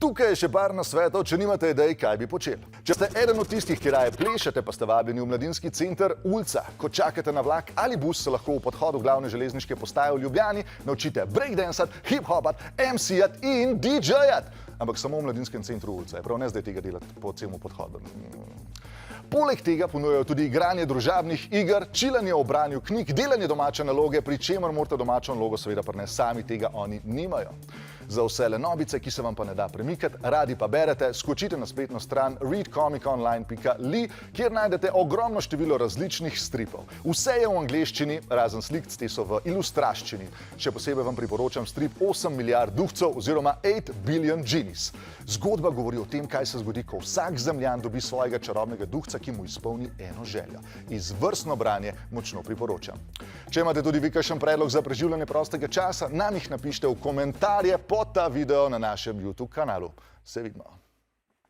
Tukaj je še par nasvetov, če nimate idej, kaj bi počeli. Če ste eden od tistih, ki raje plešete, pa ste vabljeni v mladinski center Ulca. Ko čakate na vlak ali bus, se lahko v podhodu glavne železniške postaje v Ljubljani naučite breakdansat, hip-hopat, MC-jat in DJ-jat. Ampak samo v mladinskem centru Ulca. Je prav ne zdaj tega delati po celem podhodu. Poleg tega ponujajo tudi igranje družabnih iger, čilanje o branju knjig, delanje domače naloge, pri čemer morate domačo nalogo seveda prinesti sami, tega oni nimajo. Za vse lenobice, ki se vam pa ne da premikati, radi pa berete, skočite na spletno stran readcomiconline.li, kjer najdete ogromno število različnih stripov. Vse je v angleščini, razen slik, te so v ilustraščini. Še posebej vam priporočam strip 8 milijard duhcev oziroma 8 billion genies. Zgodba govori o tem, kaj se zgodi, ko vsak zemljan dobi svojega čarobnega duhca, ki mu izpolni eno željo. Izvrstno branje močno priporočam. Če imate tudi vi kakšen predlog za preživljanje prostega časa, nam jih napišite v komentarje pod ta video na našem YouTube kanalu. Se vidimo.